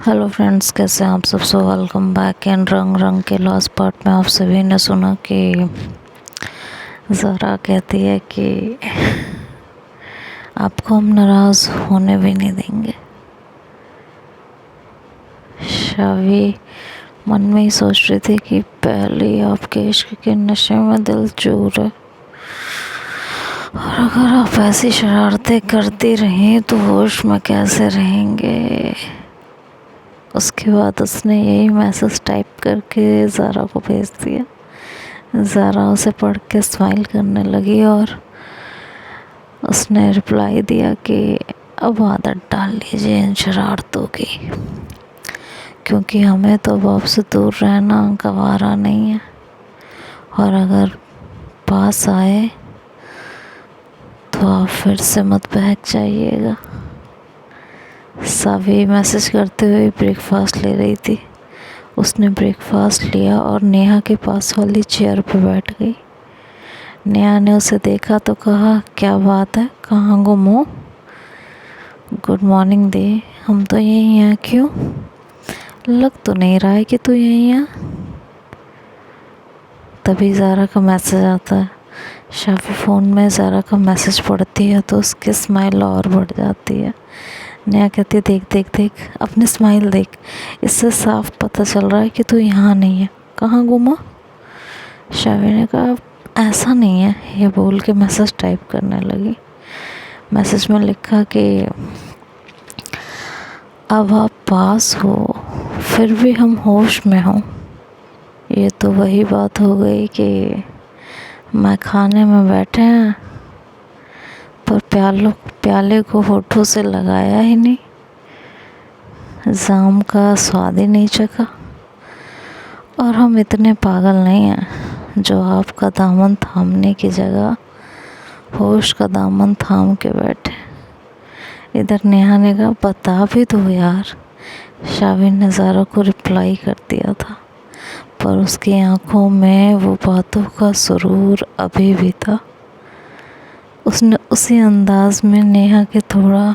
Hello friends, कैसे हैं आप सब। सो वेलकम बैक एंड रंग रंग के लास्ट पार्ट में आप सभी ने सुना कि ज़रा कहती है कि आपको हम नाराज़ होने भी नहीं देंगे। शावी मन में ही सोच रही थी कि पहले आपके इश्क के नशे में दिल चूर है, और अगर आप ऐसी शरारतें करती रहें तो होश में कैसे रहेंगे। उसके बाद उसने यही मैसेज टाइप करके ज़ारा को भेज दिया। ज़ारा उसे पढ़ के स्माइल करने लगी और उसने रिप्लाई दिया कि अब आदत डाल लीजिए इन शरारतों की, क्योंकि हमें तो अब आपसे दूर रहना गवारा नहीं है, और अगर पास आए तो आप फिर से मत बहक जाइएगा। सावी मैसेज करते हुए ब्रेकफास्ट ले रही थी। उसने ब्रेकफास्ट लिया और नेहा के पास वाली चेयर पर बैठ गई। नेहा ने उसे देखा तो कहा, क्या बात है, कहाँ गुम हो। गुड मॉर्निंग दे, हम तो यहीं हैं। क्यों, लग तो नहीं रहा है कि तू यहीं है। तभी ज़ारा का मैसेज आता है। शाफी फ़ोन में ज़ारा का मैसेज पढ़ती है तो उसकी स्माइल और बढ़ जाती है। नेहा कहती है, देख देख देख, अपनी स्माइल देख, इससे साफ पता चल रहा है कि तू यहाँ नहीं है, कहाँ गुमा। शावी ने कहा, ऐसा नहीं है, ये बोल के मैसेज टाइप करने लगी। मैसेज में लिखा कि अब आप पास हो फिर भी हम होश में हों। ये तो वही बात हो गई कि मैं खाने में बैठे हैं पर प्याले को होठों से लगाया ही नहीं, जाम का स्वाद ही नहीं चखा। और हम इतने पागल नहीं हैं जो आपका दामन थामने की जगह होश का दामन थाम के बैठे। इधर नेहा ने कहा, बता भी दो यार। शाविन ने ज़ारा को रिप्लाई कर दिया था, पर उसकी आंखों में वो बातों का सुरूर अभी भी था। उसने उसी अंदाज में नेहा के थोड़ा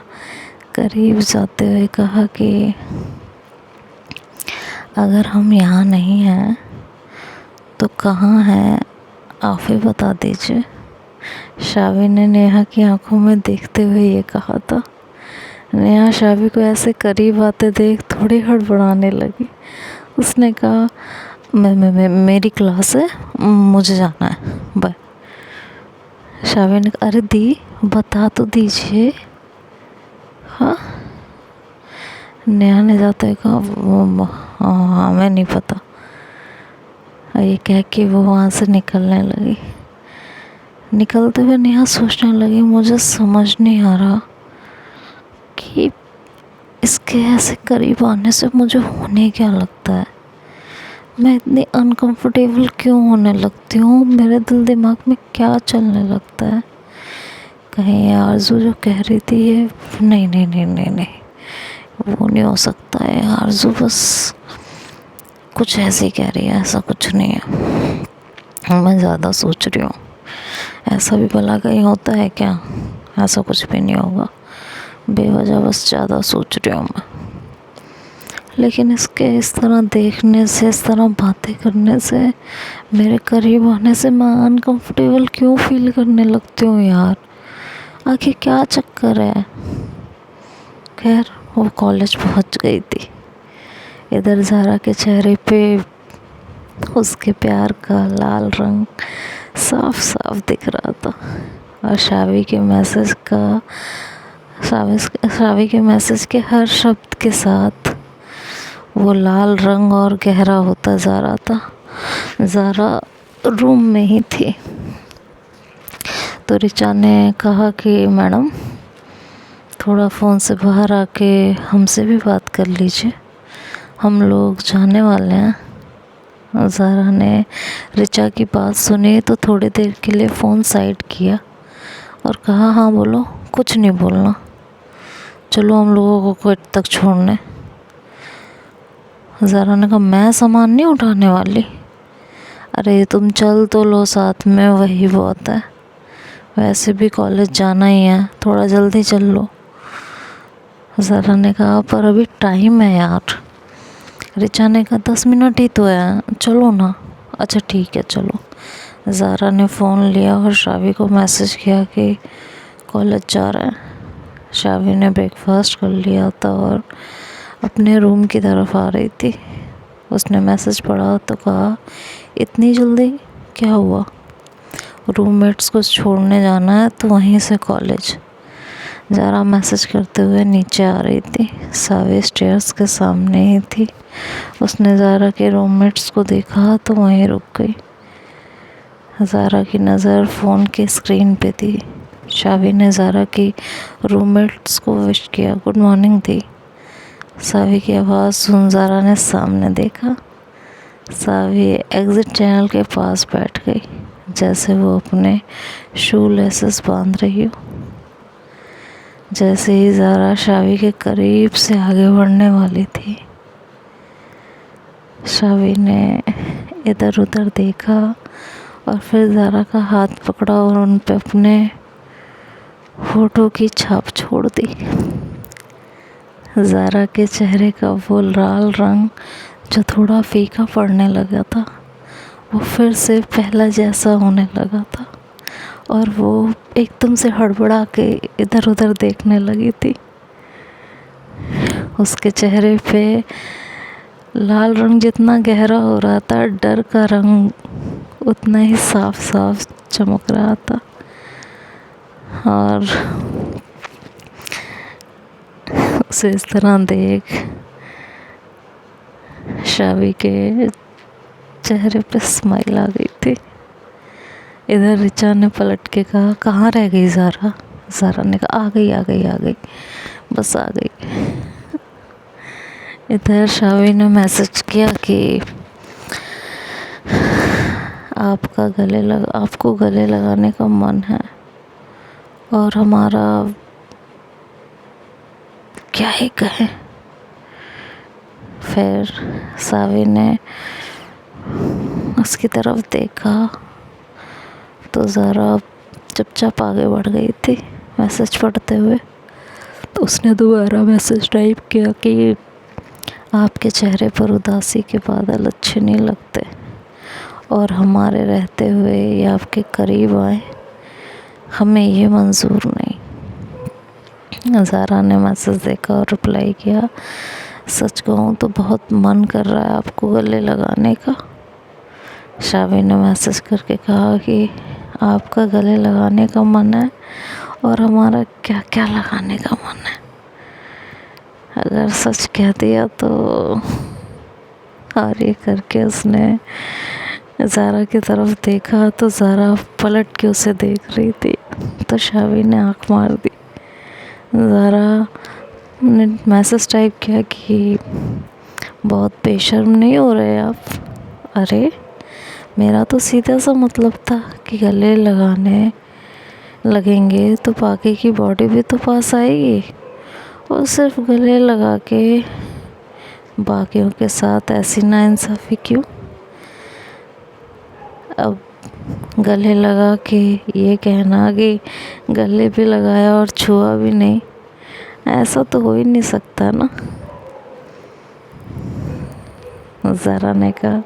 करीब जाते हुए कहा कि अगर हम यहाँ नहीं हैं तो कहाँ हैं, आप ही बता दीजिए। शावी ने नेहा की आंखों में देखते हुए ये कहा था। नेहा शावी को ऐसे करीब आते देख थोड़ी हड़बड़ाने लगी। उसने कहा, मेरी क्लास है, मुझे जाना है, बाय। शावी ने कहा, अरे दी, बता तो दीजिए। हाँ, नेहा ने जाते कहा, हाँ हमें नहीं पता। ये कह के वो वहाँ से निकलने लगी। निकलते हुए नेहा सोचने लगी, मुझे समझ नहीं आ रहा कि इसके ऐसे करीब आने से मुझे होने क्या लगता है। मैं इतनी अनकंफर्टेबल क्यों होने लगती हूँ, मेरे दिल दिमाग में क्या चलने लगता है। कहीं आरज़ू जो कह रही थी ये, नहीं नहीं नहीं नहीं नहीं, वो नहीं हो सकता है। आरज़ू बस कुछ ऐसे ही कह रही है, ऐसा कुछ नहीं है, मैं ज़्यादा सोच रही हूँ। ऐसा भी भला कहीं होता है क्या, ऐसा कुछ भी नहीं होगा, बेवजह बस ज़्यादा सोच रही हूँ मैं। लेकिन इसके इस तरह देखने से, इस तरह बातें करने से, मेरे करीब आने से मैं अनकंफर्टेबल क्यों फील करने लगती हूँ यार। आखिर क्या चक्कर है। खैर, वो कॉलेज पहुँच गई थी। इधर ज़ारा के चेहरे पे उसके प्यार का लाल रंग साफ साफ दिख रहा था, और शावी के मैसेज के हर शब्द के साथ वो लाल रंग और गहरा होता जा रहा था। ज़ारा रूम में ही थी तो रिचा ने कहा कि मैडम, थोड़ा फ़ोन से बाहर आके हमसे भी बात कर लीजिए, हम लोग जाने वाले हैं। ज़ारा ने रिचा की बात सुनी तो थोड़ी देर के लिए फ़ोन साइड किया और कहा, हाँ बोलो, कुछ नहीं बोलना, चलो हम लोगों को गेट तक छोड़ने। ज़ारा ने कहा, मैं सामान नहीं उठाने वाली। अरे तुम चल तो लो साथ में, वही बहुत है, वैसे भी कॉलेज जाना ही है, थोड़ा जल्दी चल लो। ज़ारा ने कहा पर अभी टाइम है यार। रिचा ने कहा 10 मिनट ही तो है, चलो ना। अच्छा ठीक है चलो। ज़ारा ने फ़ोन लिया और शावी को मैसेज किया कि कॉलेज जा रहे हैं। शावी ने ब्रेकफास्ट कर लिया था और अपने रूम की तरफ आ रही थी। उसने मैसेज पढ़ा तो कहा इतनी जल्दी क्या हुआ? रूममेट्स को छोड़ने जाना है तो वहीं से कॉलेज। ज़ारा मैसेज करते हुए नीचे आ रही थी। सावी स्टेयर्स के सामने ही थी। उसने ज़ारा के रूममेट्स को देखा तो वहीं रुक गई। ज़ारा की नज़र फ़ोन की स्क्रीन पे थी। शावी ने ज़ारा की रूममेट्स को विश किया, गुड मॉर्निंग थी। सावी की आवाज़ सुन ज़ारा ने सामने देखा। सावी एग्ज़िट चैनल के पास बैठ गई, जैसे वो अपने शू लेसेस बांध रही हो। जैसे ही ज़ारा शावी के करीब से आगे बढ़ने वाली थी, शावी ने इधर उधर देखा और फिर ज़ारा का हाथ पकड़ा और उन पे अपने होठों की छाप छोड़ दी। ज़ारा के चेहरे का वो लाल रंग जो थोड़ा फीका पड़ने लगा था, वो फिर से पहला जैसा होने लगा था और वो एकदम से हड़बड़ा के इधर उधर देखने लगी थी। उसके चेहरे पे लाल रंग जितना गहरा हो रहा था, डर का रंग उतना ही साफ साफ चमक रहा था। और उसे इस तरह देख शावी के चेहरे पे स्माइल आ गई थी। इधर रिचा ने पलट के कहा कहाँ रह गई ज़ारा? ज़ारा ने कहा आ गई बस आ गई। इधर शावी ने मैसेज किया कि आपको गले लगाने का मन है और हमारा क्या ही कहे। फिर सावी ने उसकी तरफ देखा तो ज़ारा चुपचाप आगे बढ़ गई थी मैसेज पढ़ते हुए। तो उसने दोबारा मैसेज टाइप किया कि आपके चेहरे पर उदासी के बादल अच्छे नहीं लगते और हमारे रहते हुए ये आपके करीब आए, हमें ये मंजूर नहीं। ज़ारा ने मैसेज देखा और रिप्लाई किया सच कहूँ तो बहुत मन कर रहा है आपको गले लगाने का। शावी ने मैसेज करके कहा कि आपका गले लगाने का मन है और हमारा क्या क्या लगाने का मन है। अगर सच कह दिया तो और ये करके उसने ज़ारा की तरफ देखा तो ज़ारा पलट के उसे देख रही थी तो शावी ने आँख मार दी। ज़ारा ने मैसेज टाइप किया कि बहुत बेशर्म नहीं हो रहे आप? अरे मेरा तो सीधा सा मतलब था कि गले लगाने लगेंगे तो बाकी की बॉडी भी तो पास आएगी और सिर्फ गले लगा के बाकियों के साथ ऐसी नाइंसाफ़ी क्यों? अब गले लगा के ये कहना कि गले भी लगाया और छुआ भी नहीं, ऐसा तो हो ही नहीं सकता ना। ज़ारा ने कहा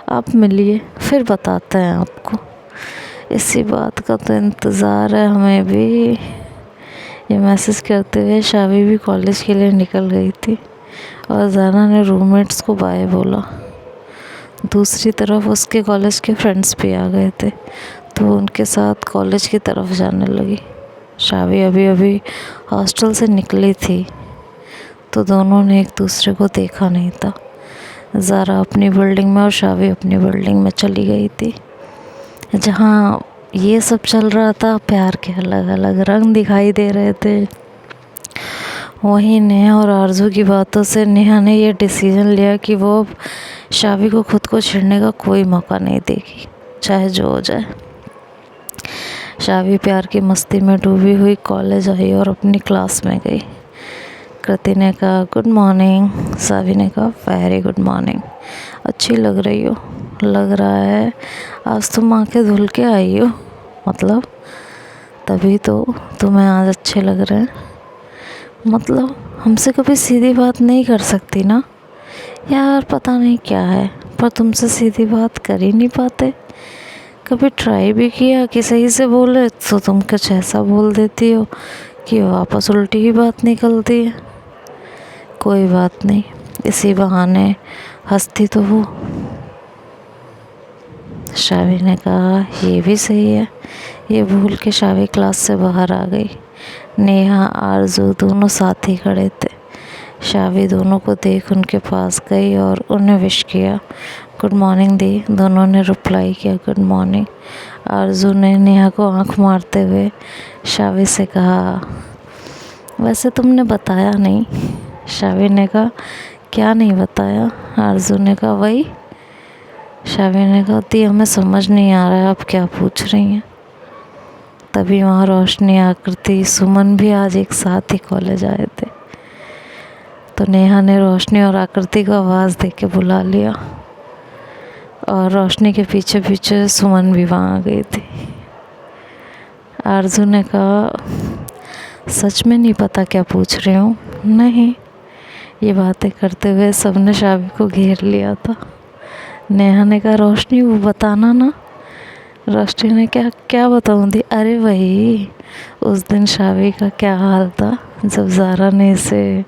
आप मिलिए फिर बताते हैं आपको, इसी बात का तो इंतज़ार है हमें भी। ये मैसेज करते हुए शावी भी कॉलेज के लिए निकल गई थी और ज़ारा ने रूममेट्स को बाय बोला। दूसरी तरफ उसके कॉलेज के फ्रेंड्स भी आ गए थे तो उनके साथ कॉलेज की तरफ जाने लगी। शावी अभी अभी हॉस्टल से निकली थी तो दोनों ने एक दूसरे को देखा नहीं था। ज़ारा अपनी बिल्डिंग में और शावी अपनी बिल्डिंग में चली गई थी। जहाँ ये सब चल रहा था, प्यार के अलग अलग रंग दिखाई दे रहे थे, वहीं नेहा और आरजू की बातों से नेहा ने ये डिसीजन लिया कि वो अब शावी को खुद को छेड़ने का कोई मौका नहीं देगी, चाहे जो हो जाए। शावी प्यार की मस्ती में डूबी हुई कॉलेज आई और अपनी क्लास में गई। कृति ने कहा गुड मॉर्निंग। शावी ने कहा वेरी गुड मॉर्निंग, अच्छी लग रही हो। लग रहा है आज तुम आंखें धुल के आई हो, मतलब तभी तो तुम्हें आज अच्छे लग रहे हैं। मतलब हमसे कभी सीधी बात नहीं कर सकती ना यार, पता नहीं क्या है, पर तुमसे सीधी बात कर ही नहीं पाते। कभी ट्राई भी किया कि सही से बोले तो तुम कुछ ऐसा बोल देती हो कि वापस उल्टी ही बात निकलती है। कोई बात नहीं, इसी बहाने हंसती तो वो। शावी ने कहा ये भी सही है। ये भूल के शावी क्लास से बाहर आ गई। नेहा आरजू दोनों साथ ही खड़े थे। शावी दोनों को देख उनके पास गई और उन्हें विश किया। गुड मॉर्निंग दी। दोनों ने रिप्लाई किया गुड मॉर्निंग। आरजू ने नेहा को आंख मारते हुए शावी से कहा वैसे तुमने बताया नहीं। शावी ने कहा क्या नहीं बताया। आरजू ने कहा वही। शावी ने कहा दी हमें समझ नहीं आ रहा है आप क्या पूछ रही हैं। तभी वहाँ रोशनी, आकृति, सुमन भी आज एक साथ ही कॉलेज आए थे। तो नेहा ने रोशनी और आकृति को आवाज़ दे के बुला लिया और रोशनी के पीछे पीछे सुमन भी वहाँ आ गई थी। आरजू ने कहा सच में नहीं पता क्या पूछ रही हूँ। नहीं। ये बातें करते हुए सबने शावी को घेर लिया था। नेहा ने कहा रोशनी वो बताना ना। रोशनी ने क्या क्या बताऊँ दी। अरे वही उस दिन शावी का क्या हाल था जब ज़ारा ने इसे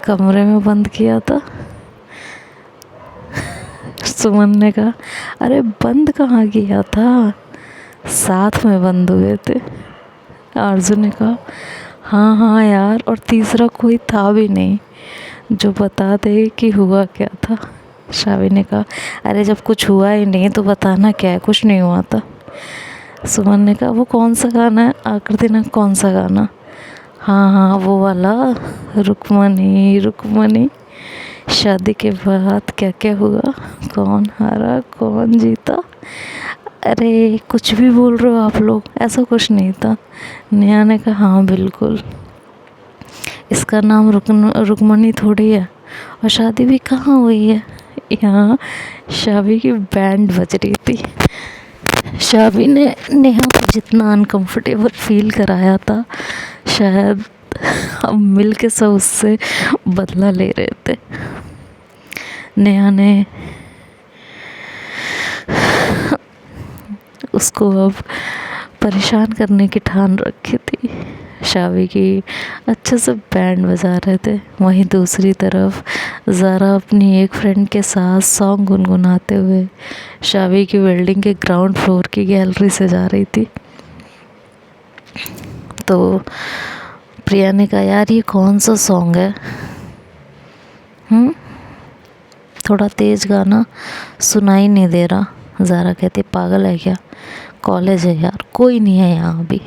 कमरे में बंद किया था। सुमन ने कहा अरे बंद कहाँ किया था, साथ में बंद हुए थे। आरजू ने कहा हाँ हाँ यार, और तीसरा कोई था भी नहीं जो बता दे कि हुआ क्या था। शावी ने कहा अरे जब कुछ हुआ ही नहीं तो बताना क्या है, कुछ नहीं हुआ था। सुमन ने कहा वो कौन सा गाना है। आकृति ने कौन सा गाना। हाँ हाँ वो वाला, रुकमनी रुकमनी शादी के बाद क्या क्या हुआ, कौन हारा कौन जीता। अरे कुछ भी बोल रहे हो आप लोग, ऐसा कुछ नहीं था। नेहा ने कहा हाँ बिल्कुल, इसका नाम रुकमनी थोड़ी है, और शादी भी कहाँ हुई है। यहाँ शावी की बैंड बज रही थी। शावी ने नेहा को जितना अनकंफर्टेबल फील कराया था, शायद हम मिल के सब उससे बदला ले रहे थे। नेहा ने उसको अब परेशान करने की ठान रखी थी। शावी की अच्छे से बैंड बजा रहे थे। वहीं दूसरी तरफ ज़ारा अपनी एक फ्रेंड के साथ सॉन्ग गुनगुनाते हुए शावी की बिल्डिंग के ग्राउंड फ्लोर की गैलरी से जा रही थी। तो प्रिया ने कहा यार ये कौन सा सॉन्ग है, थोड़ा तेज़ गाना, सुनाई नहीं दे रहा। ज़ारा कहती पागल है क्या, कॉलेज है यार, कोई नहीं है यहाँ भी,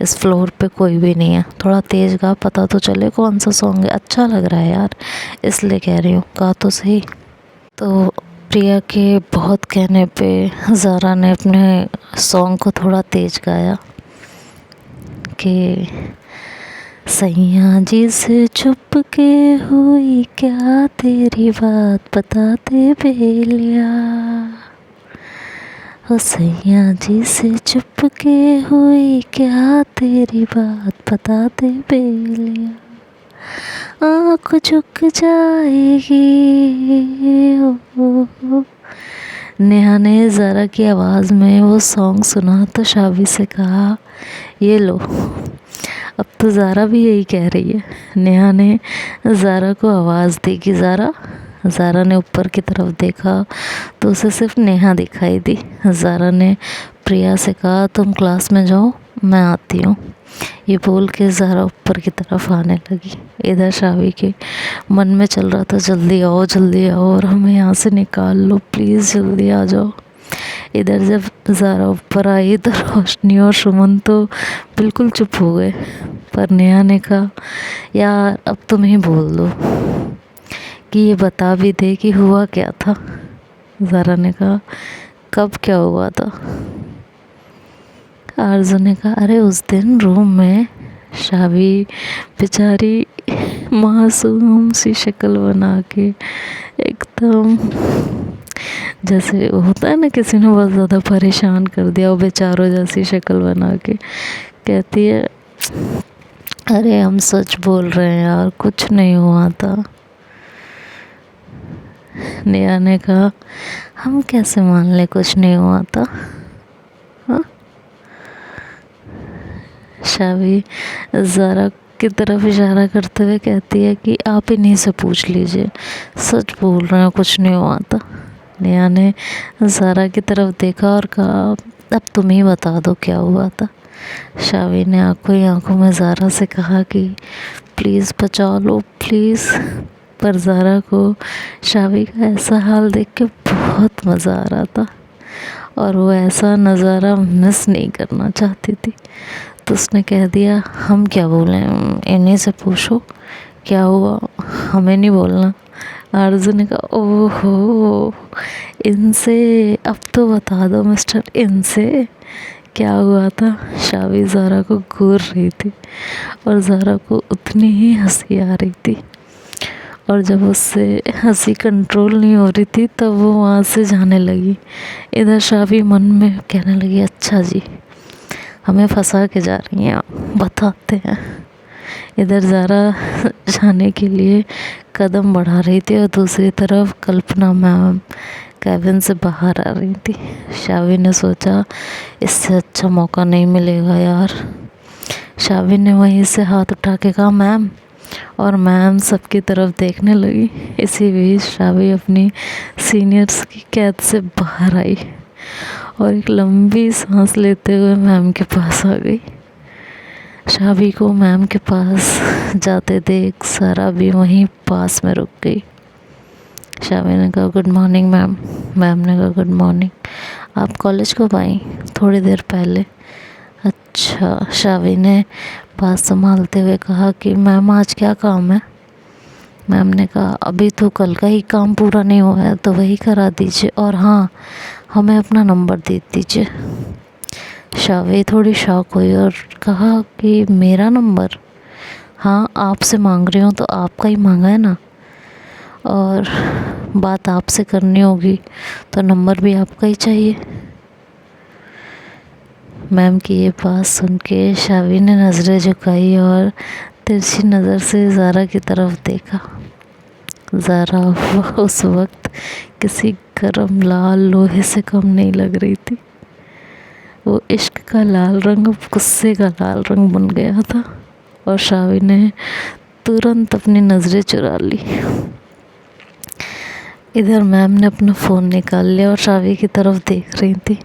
इस फ्लोर पे कोई भी नहीं है, थोड़ा तेज़ गा, पता तो चले कौन सा सॉन्ग है, अच्छा लग रहा है यार इसलिए कह रही हूँ, गा तो सही। तो प्रिया के बहुत कहने पे ज़ारा ने अपने सॉन्ग को थोड़ा तेज़ गाया कि सैया जी से छुप के हुई क्या तेरी बात बता दे बेलिया, ओ सैया जी से छुप के हुई क्या तेरी बात बता दे बेलिया, आँख झुक जाएगी ओ। नेहा ने ज़ारा की आवाज़ में वो सॉन्ग सुना तो शावी से कहा ये लो। अब तो ज़ारा भी यही कह रही है। नेहा ने ज़ारा को आवाज़ दी कि ज़ारा। ज़ारा ने ऊपर की तरफ देखा तो उसे सिर्फ नेहा दिखाई दी। ज़ारा ने प्रिया से कहा तुम क्लास में जाओ, मैं आती हूँ। ये बोल के ज़ारा ऊपर की तरफ आने लगी। इधर शावी के मन में चल रहा था जल्दी आओ और हमें यहाँ से निकाल लो, प्लीज़ जल्दी आ जाओ। इधर जब ज़ारा ऊपर आई तो रोशनी और सुमन तो बिल्कुल चुप हो गए, पर नेहा ने कहा यार अब तुम ही बोल दो कि ये बता भी दे कि हुआ क्या था। ज़ारा ने कहा कब क्या हुआ था। आरजू ने कहा अरे उस दिन रूम में शावी बेचारी मासूम सी शक्ल बना के एकदम जैसे होता है ना किसी ने बहुत ज़्यादा परेशान कर दिया, वो बेचारों जैसी शक्ल बना के कहती है अरे हम सच बोल रहे हैं यार, कुछ नहीं हुआ था। नेहा ने कहा, हम कैसे मान ले कुछ नहीं हुआ था। हाँ? शावी ज़ारा की तरफ इशारा करते हुए कहती है कि आप इन्हीं से पूछ लीजिए, सच बोल रहे हैं, कुछ नहीं हुआ था। नेहा ने ज़ारा की तरफ देखा और कहा, अब तुम ही बता दो क्या हुआ था। शावी ने आंखों ही आंखों में ज़ारा से कहा कि प्लीज़ बचा लो प्लीज़। पर ज़ारा को शावी का ऐसा हाल देख के बहुत मज़ा आ रहा था और वो ऐसा नज़ारा मिस नहीं करना चाहती थी। तो उसने कह दिया, हम क्या बोलें, इन्हीं से पूछो क्या हुआ, हमें नहीं बोलना। आरज़ू ने कहा, ओहो इनसे, अब तो बता दो मिस्टर, इनसे क्या हुआ था। शावी ज़ारा को घूर रही थी और ज़ारा को उतनी ही हंसी आ रही थी, और जब उससे हंसी कंट्रोल नहीं हो रही थी तब वो वहाँ से जाने लगी। इधर शावी मन में कहने लगी, अच्छा जी हमें फंसा के जा रही हैं आप, बताते हैं। इधर ज़ारा जाने के लिए कदम बढ़ा रही थी और दूसरी तरफ कल्पना मैम कैबिन से बाहर आ रही थी। शावी ने सोचा, इससे अच्छा मौका नहीं मिलेगा यार। शावी ने वहीं से हाथ उठा के कहा, मैम, और मैम सबकी तरफ देखने लगी। इसी बीच शावी अपनी सीनियर्स की कैद से बाहर आई और एक लंबी सांस लेते हुए मैम के पास आ गई। शावी को मैम के पास जाते देख सारा भी वहीं पास में रुक गई। शावी ने कहा, गुड मॉर्निंग मैम। मैम ने कहा, गुड मॉर्निंग, आप कॉलेज कब आई? थोड़ी देर पहले। अच्छा। शावी ने बात संभालते हुए कहा कि मैम आज क्या काम है? मैम ने कहा, अभी तो कल का ही काम पूरा नहीं हुआ है तो वही करा दीजिए, और हाँ हमें अपना नंबर दे दीजिए। शावी थोड़ी शॉक हुई और कहा कि मेरा नंबर? हाँ आपसे मांग रही हूँ तो आपका ही मांगा है ना, और बात आपसे करनी होगी तो नंबर भी आपका ही चाहिए। मैम की ये बात सुन के शावी ने नज़रें झुकाई और तिरछी नज़र से ज़ारा की तरफ देखा। ज़ारा उस वक्त किसी गर्म लाल लोहे से कम नहीं लग रही थी। वो इश्क का लाल रंग अब गुस्से का लाल रंग बन गया था और शावी ने तुरंत अपनी नज़रें चुरा ली। इधर मैम ने अपना फ़ोन निकाल लिया और शावी की तरफ देख रही थी।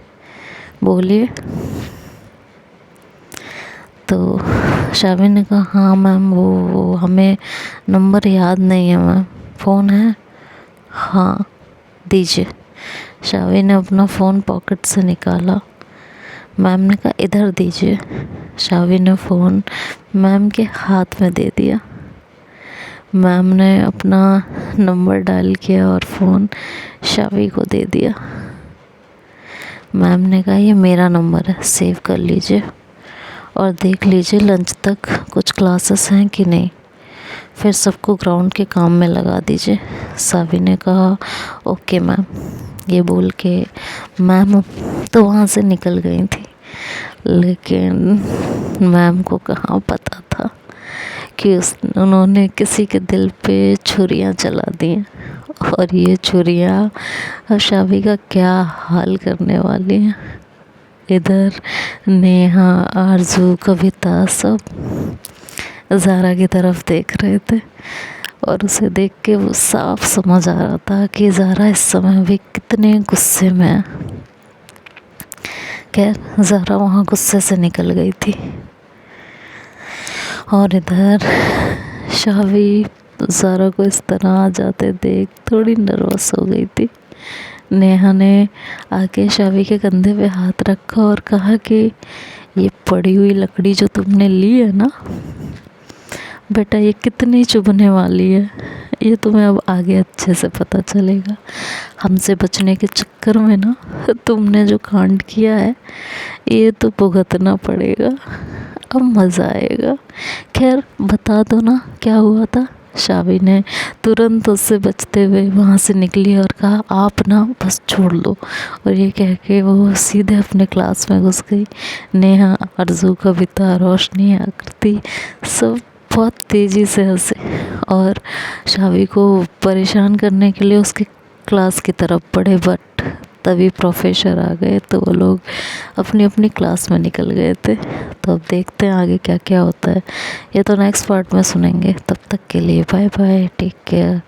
बोलिए। तो शावी ने कहा, हाँ मैम, वो हमें नंबर याद नहीं है मैम। फ़ोन है? हाँ दीजिए। शावी ने अपना फ़ोन पॉकेट से निकाला। मैम ने कहा, इधर दीजिए। शावी ने फ़ोन मैम के हाथ में दे दिया। मैम ने अपना नंबर डायल किया और फ़ोन शावी को दे दिया। मैम ने कहा, ये मेरा नंबर है, सेव कर लीजिए और देख लीजिए लंच तक कुछ क्लासेस हैं कि नहीं, फिर सबको ग्राउंड के काम में लगा दीजिए। शावी ने कहा, ओके मैम। ये बोल के मैम तो वहाँ से निकल गई थी, लेकिन मैम को कहाँ पता था कि उन्होंने किसी के दिल पे छुरियाँ चला दी हैं और ये छुरियाँ शावी का क्या हाल करने वाली हैं। इधर नेहा, आरज़ू, कविता सब ज़ारा की तरफ देख रहे थे और उसे देख के वो साफ समझ आ रहा था कि ज़ारा इस समय भी कितने गुस्से में है। खैर ज़ारा वहाँ गुस्से से निकल गई थी और इधर शावी ज़ारा को इस तरह आ जाते देख थोड़ी नर्वस हो गई थी। नेहा ने आके शावी के कंधे पे हाथ रखा और कहा कि ये पड़ी हुई लकड़ी जो तुमने ली है ना बेटा, ये कितनी चुभने वाली है, ये तुम्हें अब आगे अच्छे से पता चलेगा। हमसे बचने के चक्कर में ना तुमने जो कांड किया है ये तो भुगतना पड़ेगा, अब मज़ा आएगा। खैर बता दो ना क्या हुआ था। शावी ने तुरंत उससे बचते हुए वहाँ से निकली और कहा आप ना बस छोड़ दो, और ये कह के वो सीधे अपने क्लास में घुस गई। नेहा, अर्जू, कविता, रोशनी, आकृति सब बहुत तेज़ी से हंसे और शावी को परेशान करने के लिए उसके क्लास की तरफ बढ़े, बट तभी प्रोफेसर आ गए तो वो लोग अपनी अपनी क्लास में निकल गए थे। तो अब देखते हैं आगे क्या क्या होता है, ये तो नेक्स्ट पार्ट में सुनेंगे। तब तक के लिए बाय बाय, टेक केयर।